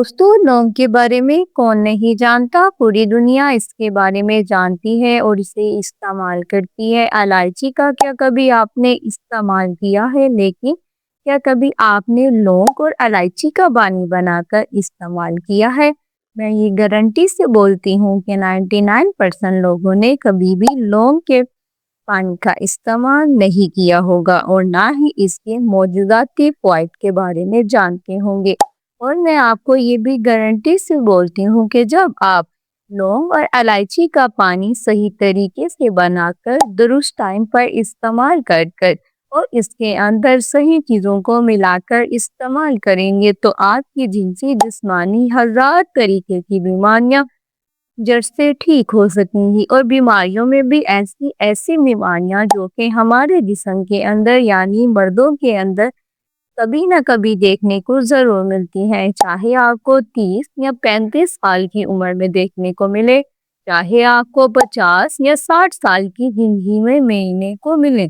دوستوں، لونگ کے بارے میں کون نہیں جانتا؟ پوری دنیا اس کے بارے میں جانتی ہے اور اسے استعمال کرتی ہے۔ الائچی کا کیا کبھی آپ نے استعمال کیا ہے؟ لیکن کیا کبھی آپ نے لونگ اور الائچی کا پانی بنا کر استعمال کیا ہے؟ میں یہ گارنٹی سے بولتی ہوں کہ 99% لوگوں نے کبھی بھی لونگ کے پانی کا استعمال نہیں کیا ہوگا اور نہ ہی اس کے موجوداتی فوائد کے بارے میں جانتے ہوں گے۔ اور میں آپ کو یہ بھی گارنٹی سے بولتی ہوں کہ جب آپ لونگ اور الائچی کا پانی صحیح طریقے سے بنا کر درست ٹائم پر استعمال کر اور اس کے اندر صحیح چیزوں کو ملا کر استعمال کریں گے تو آپ کی جنسی جسمانی ہزار طریقے کی بیماریاں جڑ سے ٹھیک ہو سکیں گی۔ اور بیماریوں میں بھی ایسی بیماریاں جو کہ ہمارے جسم کے اندر یعنی مردوں کے اندر کبھی نہ کبھی دیکھنے کو ضرور ملتی ہیں، چاہے آپ کو 30 یا 35 سال کی عمر میں دیکھنے کو ملے، چاہے آپ کو 50 یا 60 سال کی زندگی میں ملنے کو ملے،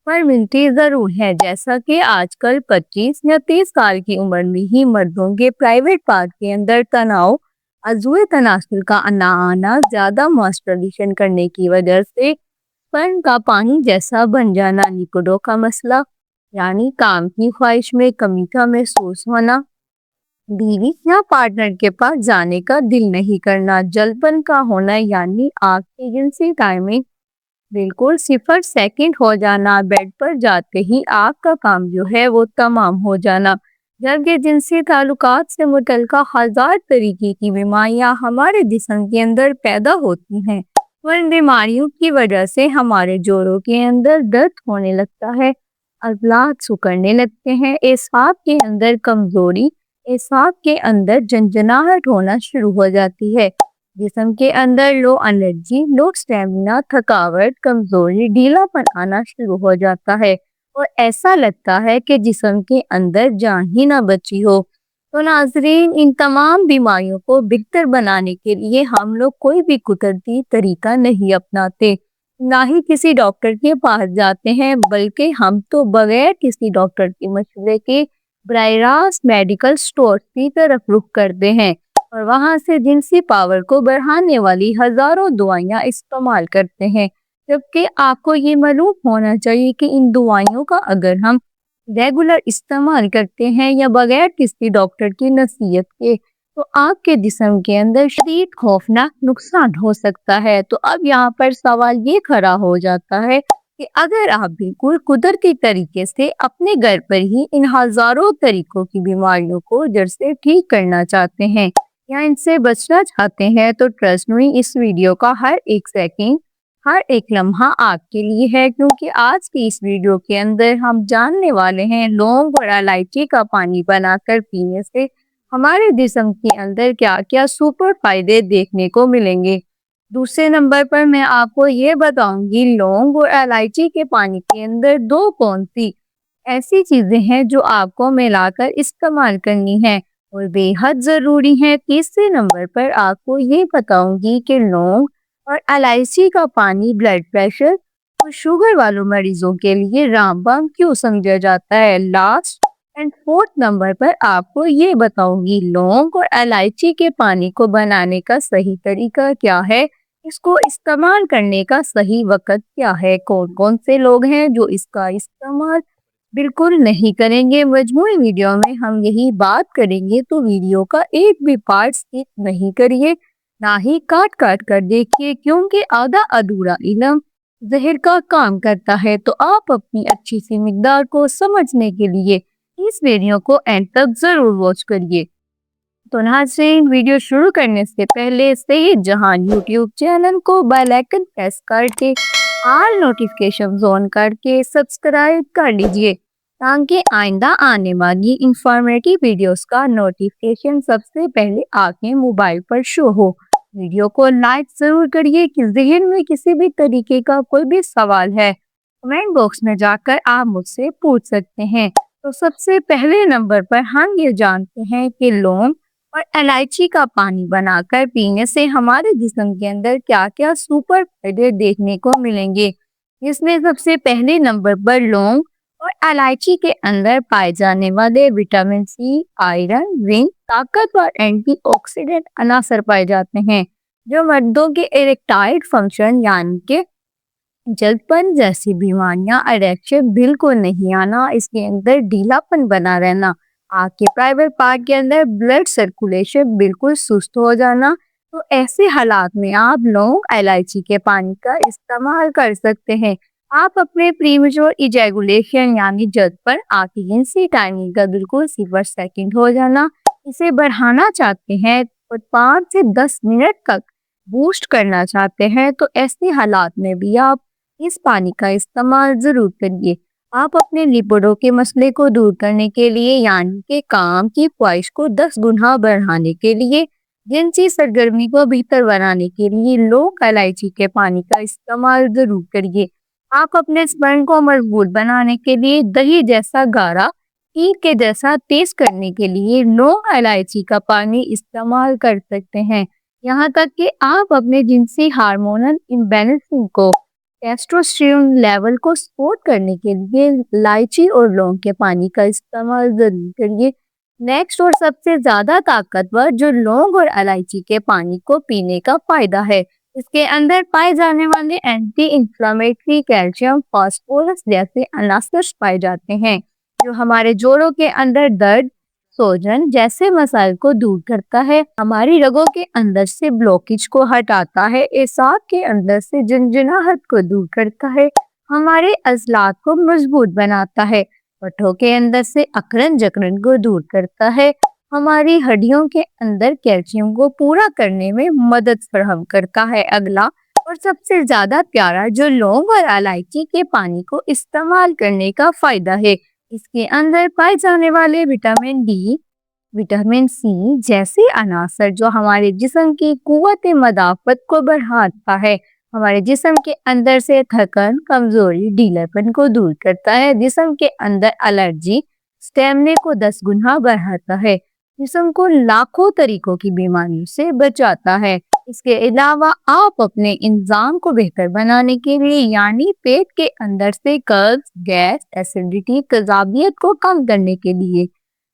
پر ملتی ضرور ہے۔ جیسا کہ آج کل 25 یا 30 سال کی عمر میں ہی مردوں کے پرائیویٹ پارٹ کے اندر تناؤ، عضو تناسل کا نہ آنا، زیادہ ماسٹربیشن کرنے کی وجہ سے سپرم کا پانی جیسا بن جانا، لپڈوں کا مسئلہ یعنی کام کی خواہش میں کمی کا محسوس ہونا، بیوی یا پارٹنر کے پاس جانے کا دل نہیں کرنا، جلپن کا ہونا یعنی آپ کی جنسی ٹائمنگ بالکل 0 سیکنڈ ہو جانا، بیڈ پر جاتے ہی آپ کا کام جو ہے وہ تمام ہو جانا، جبکہ جنسی تعلقات سے متعلقہ ہزار طریقے کی بیماریاں ہمارے جسم کے اندر پیدا ہوتی ہیں۔ اور ان بیماریوں کی وجہ سے ہمارے جوڑوں کے اندر درد ہونے لگتا ہے، عضلات سکڑنے لگتے ہیں، اعصاب کے اندر کمزوری، اعصاب کے اندر جھنجھناہٹ ہونا شروع ہو جاتی ہے، جسم کے اندر لو انرجی، لو اسٹیمنا، تھکاوٹ، کمزوری، ڈھیلا پن آنا شروع ہو جاتا ہے اور ایسا لگتا ہے کہ جسم کے اندر جان ہی نہ بچی ہو۔ تو ناظرین، ان تمام بیماریوں کو بہتر بنانے کے لیے ہم لوگ کوئی بھی قدرتی طریقہ نہیں اپناتے، نہ ہی کسی ڈاکٹر کے پاس جاتے ہیں، بلکہ ہم تو بغیر کسی ڈاکٹر کے مشورے کے براہ راست میڈیکل اسٹور کی طرف رخ کرتے ہیں اور وہاں سے جنسی پاور کو بڑھانے والی ہزاروں دوائیاں استعمال کرتے ہیں، جبکہ آپ کو یہ معلوم ہونا چاہیے کہ ان دوائیوں کا اگر ہم ریگولر استعمال کرتے ہیں یا بغیر کسی ڈاکٹر کی نصیحت کے تو آپ کے جسم کے اندر شدید خوفناک نقصان ہو سکتا ہے۔ تو اب یہاں پر سوال یہ کھڑا ہو جاتا ہے کہ اگر آپ بالکل قدرتی طریقے سے اپنے گھر پر ہی ان ہزاروں طریقوں کی بیماریوں کو جڑ سے ٹھیک کرنا چاہتے ہیں یا ان سے بچنا چاہتے ہیں تو ٹرسٹ می، اس ویڈیو کا ہر ایک سیکنڈ، ہر ایک لمحہ آپ کے لیے ہے، کیونکہ آج کی اس ویڈیو کے اندر ہم جاننے والے ہیں لونگ اور الائچی کا پانی بنا کر پینے سے ہمارے جسم کے اندر کیا کیا سپر فائدے دیکھنے کو ملیں گے۔ دوسرے نمبر پر میں آپ کو یہ بتاؤں گی لونگ اور الائچی کے پانی کے اندر دو کون سی ایسی چیزیں ہیں جو آپ کو ملا کر استعمال کرنی ہے اور بے حد ضروری ہے۔ تیسرے نمبر پر آپ کو یہ بتاؤں گی کہ لونگ اور الائچی کا پانی بلڈ پریشر اور شوگر والوں مریضوں کے لیے رام بام کیوں سمجھا جاتا ہے۔ لاسٹ اینڈ فورتھ نمبر پر آپ کو یہ بتاؤں گی لونگ اور الائچی کے پانی کو بنانے کا صحیح طریقہ کیا ہے، اس کو استعمال کرنے کا صحیح وقت کیا ہے، کون کون سے لوگ ہیں جو اس کا استعمال بالکل نہیں کریں گے۔ مجموعی ویڈیو میں ہم یہی بات کریں گے، تو ویڈیو کا ایک بھی پارٹ سکپ نہیں کریے، نہ ہی کاٹ کاٹ کر دیکھیے، کیونکہ آدھا ادھورا علم زہر کا کام کرتا ہے۔ تو آپ اپنی اچھی سی مقدار کو سمجھنے کے لیے اس ویڈیو کو اینڈ تک ضرور واچ کریے۔ تو ناظرین، ویڈیو شروع کرنے سے پہلے سید جہان یوٹیوب چینل کو بیل آئکن پریس کر کے آل نوٹیفیکیشن آن کر کے سبسکرائب کر لیجئے تاکہ آئندہ آنے والی انفارمیٹی ویڈیوز کا نوٹیفیکیشن سب سے پہلے آپ کے موبائل پر شو ہو۔ ویڈیو کو لائک ضرور کریے کہ ذہن میں کسی بھی طریقے کا کوئی بھی سوال ہے کمنٹ باکس میں جا کر آپ مجھ سے پوچھ سکتے ہیں۔ تو سب سے پہلے نمبر پر ہم یہ جانتے ہیں کہ لونگ اور الائچی کا پانی بنا کر پینے سے ہمارے جسم کے اندر کیا کیا سپر فائدے دیکھنے کو ملیں گے، جس میں سب سے پہلے نمبر پر لونگ اور الائچی کے اندر پائے جانے والے وٹامن سی، آئرن، زنک، طاقتور اینٹی آکسیڈنٹ عناصر پائے جاتے ہیں جو مردوں کے اریکٹائل فنکشن یعنی کہ جلد پن جیسی بیماریاں، اریکشن بالکل نہیں آنا، اس کے اندر ڈھیلا پن بنا رہنا، آنکھ کے پرائیویٹ پارٹ کے اندر بلڈ سرکولیشن بالکل سست ہو جانا، تو ایسے حالات میں آپ لونگ الائچی کے پانی کا استعمال کر سکتے ہیں۔ آپ اپنے پریمیچور ایجیگولیشن یعنی جلد پر آکیجنسی ٹائمنگ کا بالکل 0 سیکنڈ ہو جانا، اسے بڑھانا چاہتے ہیں اور 5 سے 10 منٹ تک بوسٹ کرنا چاہتے ہیں، تو ایسے حالات میں بھی آپ اس پانی کا استعمال ضرور کریے۔ آپ اپنے لیپڈوں کے مسئلے کو دور کرنے کے لیے یعنی کہ کام کی خواہش کو 10 گنا بڑھانے کے لیے، جنسی سرگرمی کو بہتر بنانے کے لیے لونگ الائچی کے پانی کا استعمال ضرور کریے۔ آپ اپنے اسپرم کو مضبوط بنانے کے لیے، دہی جیسا گاڑھا، تیر کے جیسا تیز کرنے کے لیے لونگ الائچی کا پانی استعمال کر سکتے ہیں۔ یہاں تک کہ آپ اپنے جنسی ہارمونل امبیلنس کو، ٹیسٹوسٹیرون لیول کو سپورٹ کرنے کے لیے الائچی اور لونگ کے پانی کا استعمال ضرور کریے۔ نیکسٹ اور سب سے زیادہ طاقتور جو لونگ اور الائچی کے پانی کو پینے کا فائدہ ہے، اس کے اندر پائے جانے والے اینٹی انفلامیٹری، کیلشیم، فاسفورس جیسے عناصر پائے جاتے ہیں جو ہمارے جوڑوں کے اندر درد، سوجن جیسے مسائل کو دور کرتا ہے، ہماری رگوں کے اندر سے بلوکیج کو ہٹاتا ہے، اعصاب کے اندر سے جنجناہٹ کو دور کرتا ہے، ہمارے عضلات کو مضبوط بناتا ہے، پٹھوں کے اندر سے اکڑن جکڑن کو دور کرتا ہے، ہماری ہڈیوں کے اندر کیلشیم کو پورا کرنے میں مدد فراہم کرتا ہے۔ اگلا اور سب سے زیادہ پیارا جو لونگ اور الائچی کے پانی کو استعمال کرنے کا فائدہ ہے، اس کے اندر پائے جانے والے وٹامن ڈی، وٹامن سی جیسے عناصر جو ہمارے جسم کی قوت مدافعت کو بڑھاتا ہے، ہمارے جسم کے اندر سے تھکن، کمزوری، ڈھیلاپن کو دور کرتا ہے، جسم کے اندر الرجی، اسٹیمنے کو 10 گنا بڑھاتا ہے، جسم کو لاکھوں طریقوں کی بیماریوں سے بچاتا ہے۔ اس کے علاوہ آپ اپنے انضام کو بہتر بنانے کے لیے یعنی پیٹ کے اندر سے قبض، گیس، ایسیڈیٹی، تیزابیت کو کم کرنے کے لیے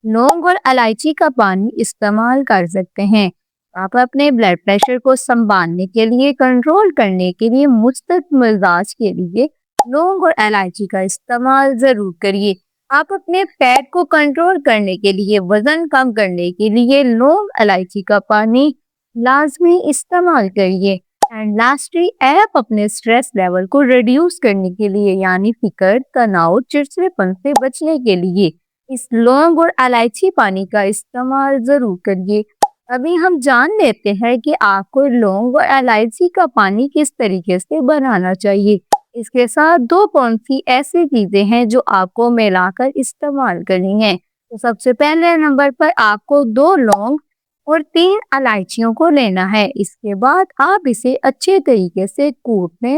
لونگ اور الائچی کا پانی استعمال کر سکتے ہیں۔ آپ اپنے بلڈ پریشر کو سنبھالنے کے لیے، کنٹرول کرنے کے لیے، مثبت مزاج کے لیے لونگ اور الائچی کا استعمال ضرور کریے۔ آپ اپنے پیٹ کو کنٹرول کرنے کے لیے، وزن کم کرنے کے لیے لونگ الائچی کا پانی لازمی استعمال کریے۔ اینڈ لاسٹلی آپ اپنے سٹریس لیول کو ریڈیوس کرنے کے لیے یعنی فکر، تناؤ، چڑچڑےپن سے بچنے کے لیے اس لونگ اور الائچی پانی کا استعمال ضرور کریے۔ ابھی ہم جان لیتے ہیں کہ آپ کو لونگ اور الائچی کا پانی کس طریقے سے بنانا چاہیے۔ اس کے ساتھ 2 کون سی ایسی چیزیں ہیں جو آپ کو ملا کر استعمال کرنی ہیں۔ تو سب سے پہلے نمبر پر آپ کو 2 لونگ اور 3 الائچیوں کو لینا ہے۔ اس کے بعد آپ اسے اچھے طریقے سے کوٹنے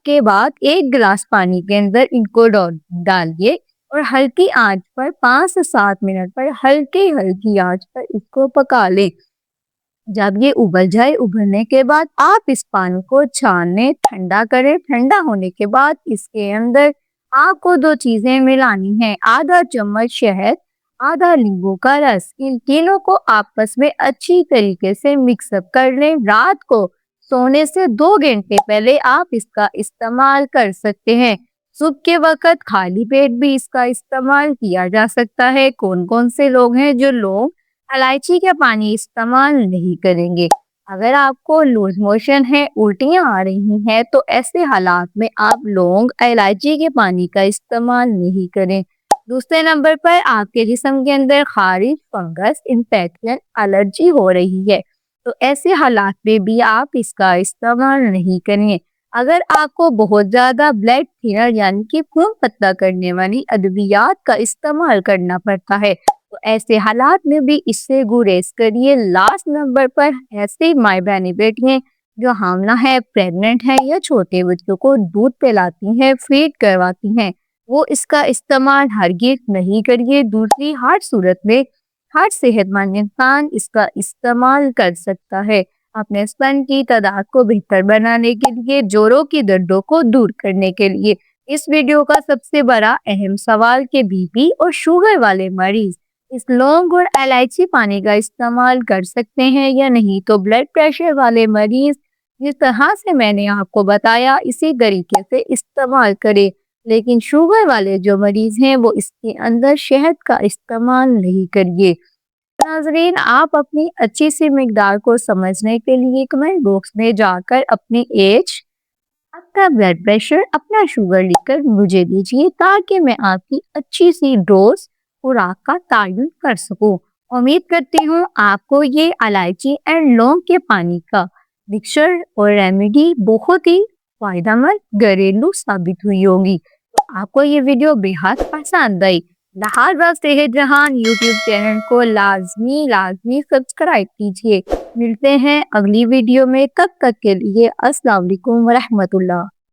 کے بعد 1 گلاس پانی کے اندر ان کو ڈالیے اور ہلکی آنچ پر 5 سے 7 منٹ پر ہلکی آنچ پر اس کو پکا لیں۔ جب یہ ابل جائے، ابلنے کے بعد آپ اس پانی کو چھانیں، ٹھنڈا کریں، ٹھنڈا ہونے کے بعد اس کے اندر آپ کو 2 چیزیں ملانی ہیں، آدھا چمچ شہد، آدھا لیمبو کا رس، ان تینوں کو آپس میں اچھی طریقے سے مکس اپ کر لیں۔ رات کو سونے سے 2 گھنٹے پہلے آپ اس کا استعمال کر سکتے ہیں۔ صبح کے وقت خالی پیٹ بھی اس کا استعمال کیا جا سکتا ہے۔ کون سے لوگ ہیں جو لونگ الائچی کا پانی استعمال نہیں کریں گے؟ اگر آپ کو لوز موشن ہے، الٹیاں آ رہی ہیں، تو ایسے حالات میں آپ لونگ الائچی کے پانی کا استعمال نہیں کریں۔ دوسرے نمبر پر آپ کے جسم کے اندر خارش، فنگس، انفیکشن، الرجی ہو رہی ہے، تو ایسے حالات میں بھی آپ اس کا استعمال نہیں کریں۔ اگر آپ کو بہت زیادہ بلڈ تھنر یعنی کہ خون پتلا کرنے والی ادویات کا استعمال کرنا پڑتا ہے، تو ایسے حالات میں بھی اس سے گریز کریے۔ لاسٹ نمبر پر ایسی ماں بہنیں بیٹیاں جو حاملہ ہے، پریگننٹ ہے یا چھوٹے بچوں کو دودھ پلاتی ہیں، فیڈ کرواتی ہیں، وہ اس کا استعمال ہرگز نہیں کریے۔ دوسری ہر صورت میں ہر صحت مند انسان اس کا استعمال کر سکتا ہے، اپنے اسپرم کی تعداد کو بہتر بنانے کے لیے، جوڑوں کی دردوں کو دور کرنے کے لیے۔ اس ویڈیو کا سب سے بڑا اہم سوال کہ بی پی اور شوگر والے مریض اس لونگ اور الائچی پانی کا استعمال کر سکتے ہیں یا نہیں۔ تو بلڈ پریشر والے مریض جس طرح سے میں نے آپ کو بتایا اسی طریقے سے استعمال کرے، لیکن شوگر والے جو مریض ہیں وہ اس کے اندر شہد کا استعمال نہیں کریے۔ ناظرین، آپ اپنی اچھی سی مقدار کو سمجھنے کے لیے کمنٹ باکس میں جا کر اپنی ایج، آپ کا بلڈ پریشر، اپنا شوگر لکھ کر مجھے دیجیے تاکہ میں آپ کی اچھی سی ڈوز خوراک کا تعین کر سکوں۔ امید کرتی ہوں آپ کو یہ الائچی اینڈ لونگ کے پانی کا مکسچر اور ریمیڈی بہت ہی فائدہ مند گھریلو ثابت ہوئی ہوگی۔ تو آپ کو یہ ویڈیو بہت پسند آئی، لہٰذا صحت جہان یوٹیوب چینل کو لازمی سبسکرائب کیجیے۔ ملتے ہیں اگلی ویڈیو میں، تب تک کے لیے السلام علیکم ورحمۃ اللہ۔